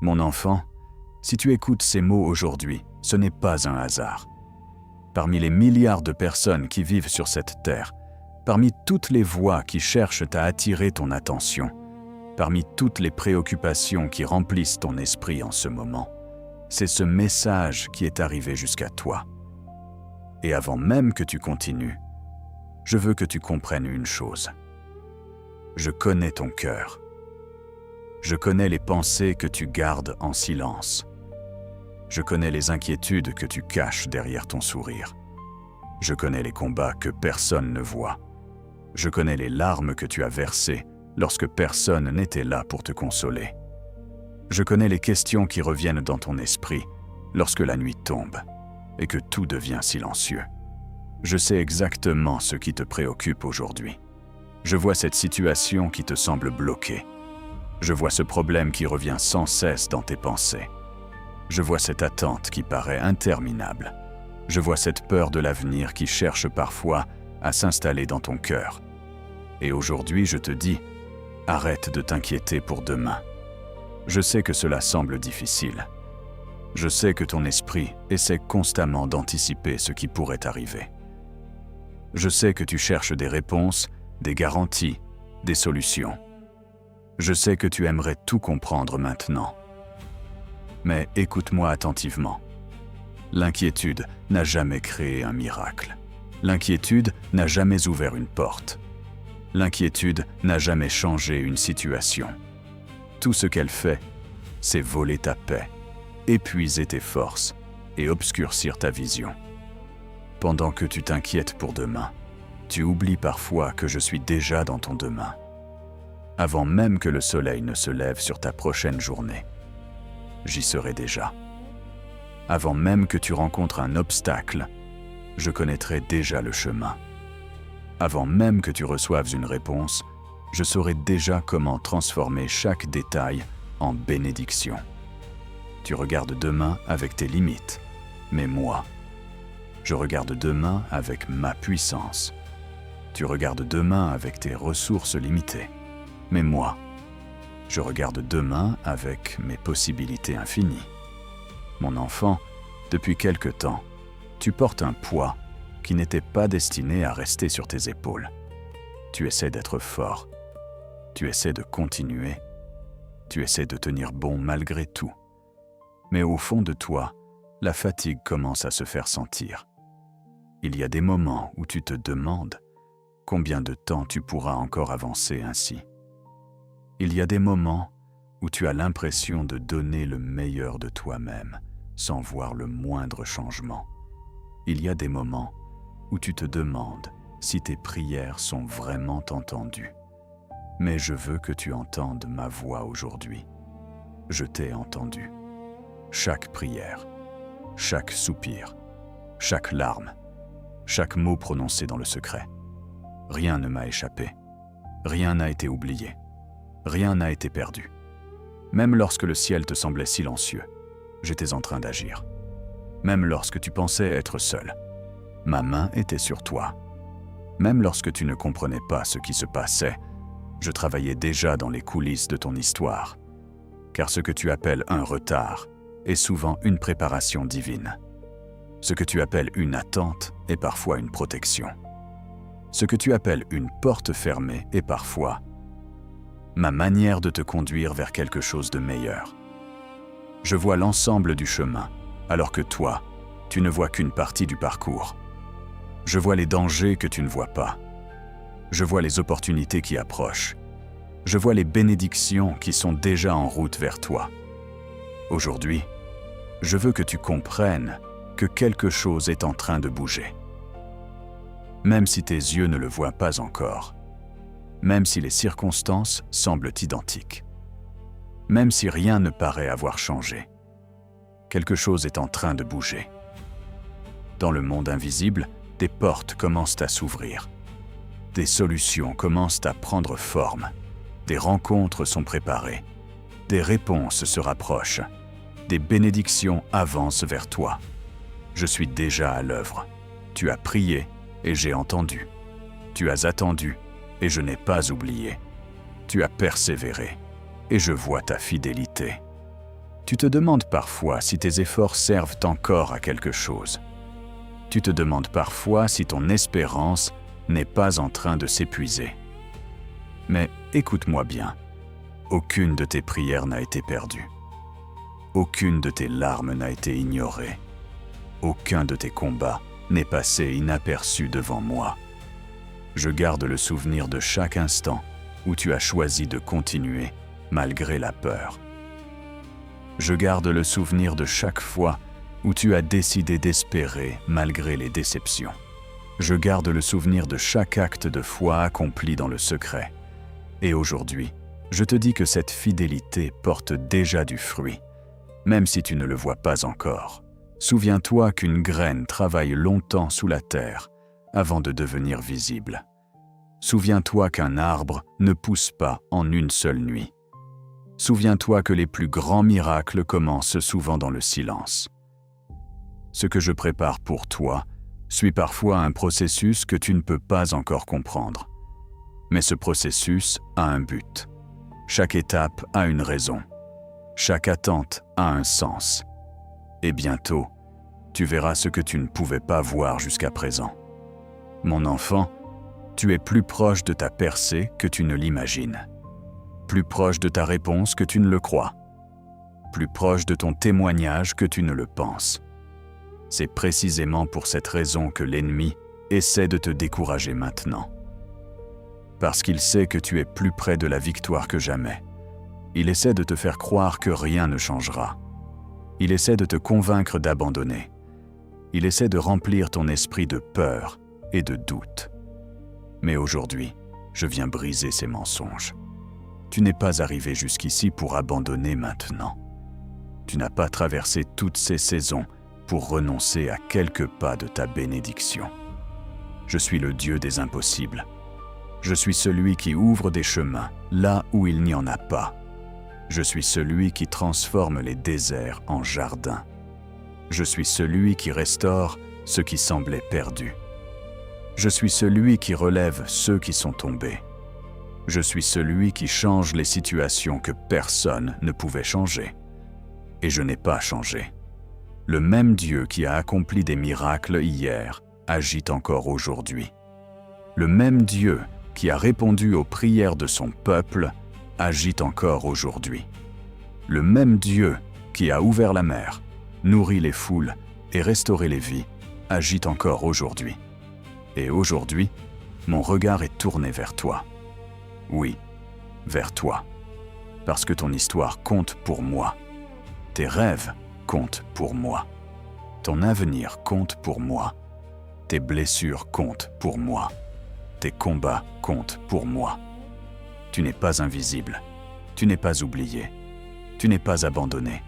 Mon enfant, si tu écoutes ces mots aujourd'hui, ce n'est pas un hasard. Parmi les milliards de personnes qui vivent sur cette terre, parmi toutes les voix qui cherchent à attirer ton attention, parmi toutes les préoccupations qui remplissent ton esprit en ce moment, c'est ce message qui est arrivé jusqu'à toi. Et avant même que tu continues, je veux que tu comprennes une chose. Je connais ton cœur. Je connais les pensées que tu gardes en silence. Je connais les inquiétudes que tu caches derrière ton sourire. Je connais les combats que personne ne voit. Je connais les larmes que tu as versées lorsque personne n'était là pour te consoler. Je connais les questions qui reviennent dans ton esprit lorsque la nuit tombe et que tout devient silencieux. Je sais exactement ce qui te préoccupe aujourd'hui. Je vois cette situation qui te semble bloquée. Je vois ce problème qui revient sans cesse dans tes pensées. Je vois cette attente qui paraît interminable. Je vois cette peur de l'avenir qui cherche parfois à s'installer dans ton cœur. Et aujourd'hui, je te dis, arrête de t'inquiéter pour demain. Je sais que cela semble difficile. Je sais que ton esprit essaie constamment d'anticiper ce qui pourrait arriver. Je sais que tu cherches des réponses, des garanties, des solutions. Je sais que tu aimerais tout comprendre maintenant. Mais écoute-moi attentivement. L'inquiétude n'a jamais créé un miracle. L'inquiétude n'a jamais ouvert une porte. L'inquiétude n'a jamais changé une situation. Tout ce qu'elle fait, c'est voler ta paix, épuiser tes forces et obscurcir ta vision. Pendant que tu t'inquiètes pour demain, tu oublies parfois que je suis déjà dans ton demain. Avant même que le soleil ne se lève sur ta prochaine journée, j'y serai déjà. Avant même que tu rencontres un obstacle, je connaîtrai déjà le chemin. Avant même que tu reçoives une réponse, je saurai déjà comment transformer chaque détail en bénédiction. Tu regardes demain avec tes limites, mais moi, je regarde demain avec ma puissance. Tu regardes demain avec tes ressources limitées, mais moi, je regarde demain avec mes possibilités infinies. Mon enfant, depuis quelque temps, tu portes un poids qui n'était pas destiné à rester sur tes épaules. Tu essaies d'être fort. Tu essaies de continuer. Tu essaies de tenir bon malgré tout. Mais au fond de toi, la fatigue commence à se faire sentir. Il y a des moments où tu te demandes combien de temps tu pourras encore avancer ainsi. Il y a des moments où tu as l'impression de donner le meilleur de toi-même sans voir le moindre changement. Il y a des moments où tu te demandes si tes prières sont vraiment entendues. Mais je veux que tu entendes ma voix aujourd'hui. Je t'ai entendu. Chaque prière, chaque soupir, chaque larme, chaque mot prononcé dans le secret. Rien ne m'a échappé. Rien n'a été oublié. Rien n'a été perdu. Même lorsque le ciel te semblait silencieux, j'étais en train d'agir. Même lorsque tu pensais être seul, ma main était sur toi. Même lorsque tu ne comprenais pas ce qui se passait, je travaillais déjà dans les coulisses de ton histoire. Car ce que tu appelles un retard est souvent une préparation divine. Ce que tu appelles une attente est parfois une protection. Ce que tu appelles une porte fermée est parfois ma manière de te conduire vers quelque chose de meilleur. Je vois l'ensemble du chemin, alors que toi, tu ne vois qu'une partie du parcours. Je vois les dangers que tu ne vois pas. Je vois les opportunités qui approchent. Je vois les bénédictions qui sont déjà en route vers toi. Aujourd'hui, je veux que tu comprennes que quelque chose est en train de bouger. Même si tes yeux ne le voient pas encore, même si les circonstances semblent identiques, même si rien ne paraît avoir changé, quelque chose est en train de bouger. Dans le monde invisible, des portes commencent à s'ouvrir. Des solutions commencent à prendre forme. Des rencontres sont préparées. Des réponses se rapprochent. Des bénédictions avancent vers toi. Je suis déjà à l'œuvre. Tu as prié et j'ai entendu. Tu as attendu et je n'ai pas oublié. Tu as persévéré et je vois ta fidélité. Tu te demandes parfois si tes efforts servent encore à quelque chose. Tu te demandes parfois si ton espérance n'est pas en train de s'épuiser. Mais écoute-moi bien, aucune de tes prières n'a été perdue. Aucune de tes larmes n'a été ignorée. Aucun de tes combats n'est passé inaperçu devant moi. Je garde le souvenir de chaque instant où tu as choisi de continuer malgré la peur. Je garde le souvenir de chaque fois où tu as décidé d'espérer malgré les déceptions. Je garde le souvenir de chaque acte de foi accompli dans le secret. Et aujourd'hui, je te dis que cette fidélité porte déjà du fruit, même si tu ne le vois pas encore. Souviens-toi qu'une graine travaille longtemps sous la terre avant de devenir visible. Souviens-toi qu'un arbre ne pousse pas en une seule nuit. Souviens-toi que les plus grands miracles commencent souvent dans le silence. Ce que je prépare pour toi suit parfois un processus que tu ne peux pas encore comprendre. Mais ce processus a un but. Chaque étape a une raison. Chaque attente a un sens. Et bientôt, tu verras ce que tu ne pouvais pas voir jusqu'à présent. Mon enfant, tu es plus proche de ta percée que tu ne l'imagines. Plus proche de ta réponse que tu ne le crois. Plus proche de ton témoignage que tu ne le penses. C'est précisément pour cette raison que l'ennemi essaie de te décourager maintenant. Parce qu'il sait que tu es plus près de la victoire que jamais. Il essaie de te faire croire que rien ne changera. Il essaie de te convaincre d'abandonner. Il essaie de remplir ton esprit de peur et de doute. Mais aujourd'hui, je viens briser ces mensonges. Tu n'es pas arrivé jusqu'ici pour abandonner maintenant. Tu n'as pas traversé toutes ces saisons pour renoncer à quelques pas de ta bénédiction. Je suis le Dieu des impossibles. Je suis celui qui ouvre des chemins là où il n'y en a pas. Je suis celui qui transforme les déserts en jardins. Je suis celui qui restaure ce qui semblait perdu. Je suis celui qui relève ceux qui sont tombés. Je suis celui qui change les situations que personne ne pouvait changer. Et je n'ai pas changé. Le même Dieu qui a accompli des miracles hier agit encore aujourd'hui. Le même Dieu qui a répondu aux prières de son peuple agit encore aujourd'hui. Le même Dieu qui a ouvert la mer, nourri les foules et restauré les vies agit encore aujourd'hui. Et aujourd'hui, mon regard est tourné vers toi. Oui, vers toi. Parce que ton histoire compte pour moi. Tes rêves comptent pour moi. Ton avenir compte pour moi. Tes blessures comptent pour moi. Tes combats comptent pour moi. Tu n'es pas invisible. Tu n'es pas oublié. Tu n'es pas abandonné.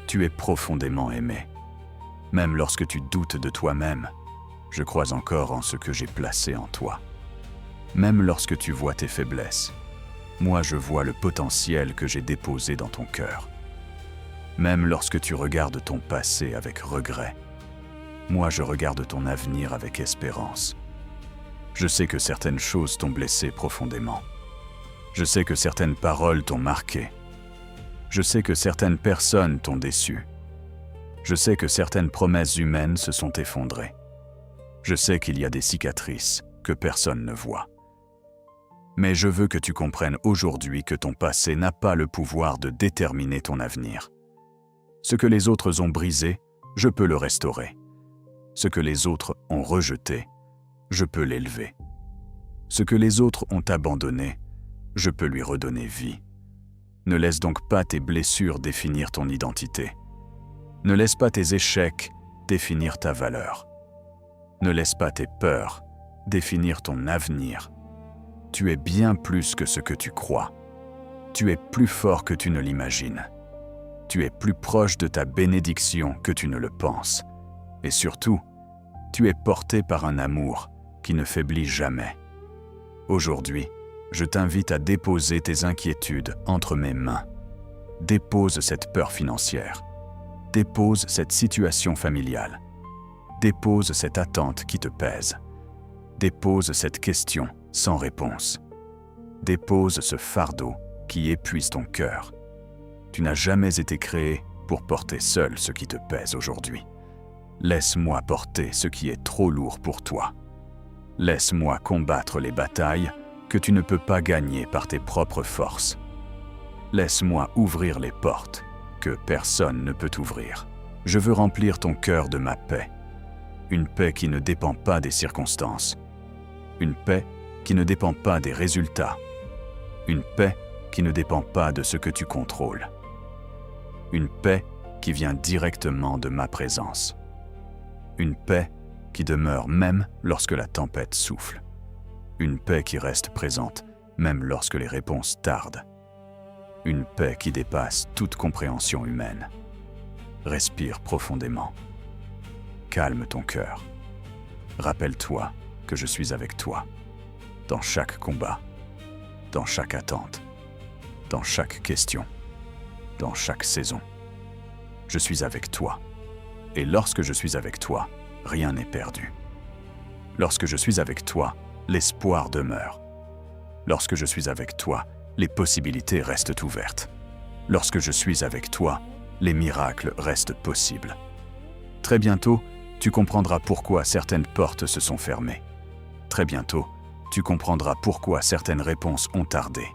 Tu es profondément aimé. Même lorsque tu doutes de toi-même, je crois encore en ce que j'ai placé en toi. Même lorsque tu vois tes faiblesses, moi je vois le potentiel que j'ai déposé dans ton cœur. Même lorsque tu regardes ton passé avec regret, moi je regarde ton avenir avec espérance. Je sais que certaines choses t'ont blessé profondément. Je sais que certaines paroles t'ont marqué. Je sais que certaines personnes t'ont déçu. Je sais que certaines promesses humaines se sont effondrées. Je sais qu'il y a des cicatrices que personne ne voit. Mais je veux que tu comprennes aujourd'hui que ton passé n'a pas le pouvoir de déterminer ton avenir. Ce que les autres ont brisé, je peux le restaurer. Ce que les autres ont rejeté, je peux l'élever. Ce que les autres ont abandonné, je peux lui redonner vie. Ne laisse donc pas tes blessures définir ton identité. Ne laisse pas tes échecs définir ta valeur. Ne laisse pas tes peurs définir ton avenir. Tu es bien plus que ce que tu crois. Tu es plus fort que tu ne l'imagines. Tu es plus proche de ta bénédiction que tu ne le penses. Et surtout, tu es porté par un amour qui ne faiblit jamais. Aujourd'hui, je t'invite à déposer tes inquiétudes entre mes mains. Dépose cette peur financière. Dépose cette situation familiale. Dépose cette attente qui te pèse. Dépose cette question sans réponse. Dépose ce fardeau qui épuise ton cœur. Tu n'as jamais été créé pour porter seul ce qui te pèse aujourd'hui. Laisse-moi porter ce qui est trop lourd pour toi. Laisse-moi combattre les batailles que tu ne peux pas gagner par tes propres forces. Laisse-moi ouvrir les portes que personne ne peut ouvrir. Je veux remplir ton cœur de ma paix. Une paix qui ne dépend pas des circonstances. Une paix qui ne dépend pas des résultats. Une paix qui ne dépend pas de ce que tu contrôles. Une paix qui vient directement de ma présence. Une paix qui demeure même lorsque la tempête souffle. Une paix qui reste présente même lorsque les réponses tardent. Une paix qui dépasse toute compréhension humaine. Respire profondément. Calme ton cœur. Rappelle-toi que je suis avec toi, dans chaque combat, dans chaque attente, dans chaque question, dans chaque saison. Je suis avec toi. Et lorsque je suis avec toi, rien n'est perdu. Lorsque je suis avec toi, l'espoir demeure. Lorsque je suis avec toi, les possibilités restent ouvertes. Lorsque je suis avec toi, les miracles restent possibles. Très bientôt, tu comprendras pourquoi certaines portes se sont fermées. Très bientôt, tu comprendras pourquoi certaines réponses ont tardé.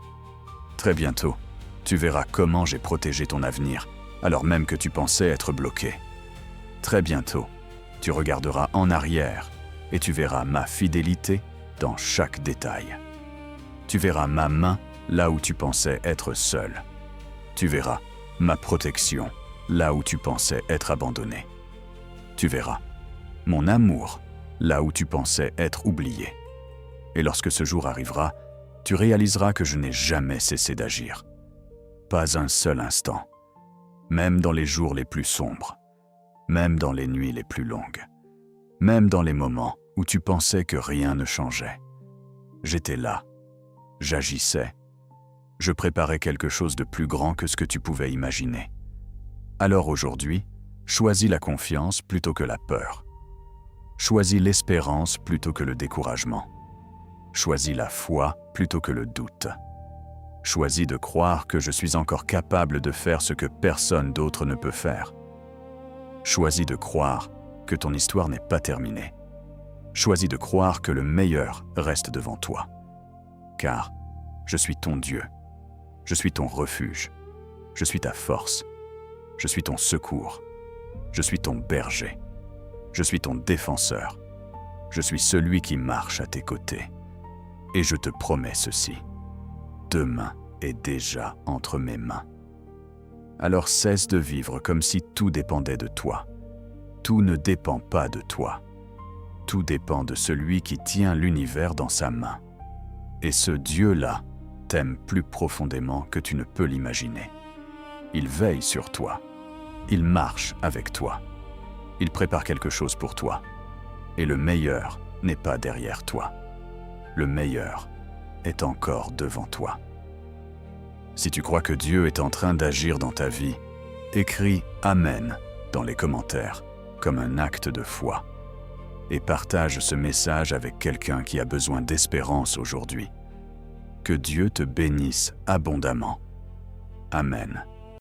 Très bientôt, tu verras comment j'ai protégé ton avenir, alors même que tu pensais être bloqué. Très bientôt, tu regarderas en arrière et tu verras ma fidélité dans chaque détail. Tu verras ma main là où tu pensais être seul. Tu verras ma protection là où tu pensais être abandonné. Tu verras mon amour là où tu pensais être oublié. Et lorsque ce jour arrivera, tu réaliseras que je n'ai jamais cessé d'agir. Pas un seul instant. Même dans les jours les plus sombres. Même dans les nuits les plus longues. Même dans les moments où tu pensais que rien ne changeait. J'étais là. J'agissais. Je préparais quelque chose de plus grand que ce que tu pouvais imaginer. Alors aujourd'hui, choisis la confiance plutôt que la peur. Choisis l'espérance plutôt que le découragement. Choisis la foi plutôt que le doute. Choisis de croire que je suis encore capable de faire ce que personne d'autre ne peut faire. Choisis de croire que ton histoire n'est pas terminée. Choisis de croire que le meilleur reste devant toi. Car je suis ton Dieu. Je suis ton refuge. Je suis ta force. Je suis ton secours. Je suis ton berger. Je suis ton défenseur. Je suis celui qui marche à tes côtés. Et je te promets ceci. Demain est déjà entre mes mains. Alors cesse de vivre comme si tout dépendait de toi. Tout ne dépend pas de toi. Tout dépend de celui qui tient l'univers dans sa main. Et ce Dieu-là t'aime plus profondément que tu ne peux l'imaginer. Il veille sur toi. Il marche avec toi. Il prépare quelque chose pour toi. Et le meilleur n'est pas derrière toi. Le meilleur est encore devant toi. Si tu crois que Dieu est en train d'agir dans ta vie, écris « Amen » dans les commentaires, comme un acte de foi. Et partage ce message avec quelqu'un qui a besoin d'espérance aujourd'hui. Que Dieu te bénisse abondamment. Amen.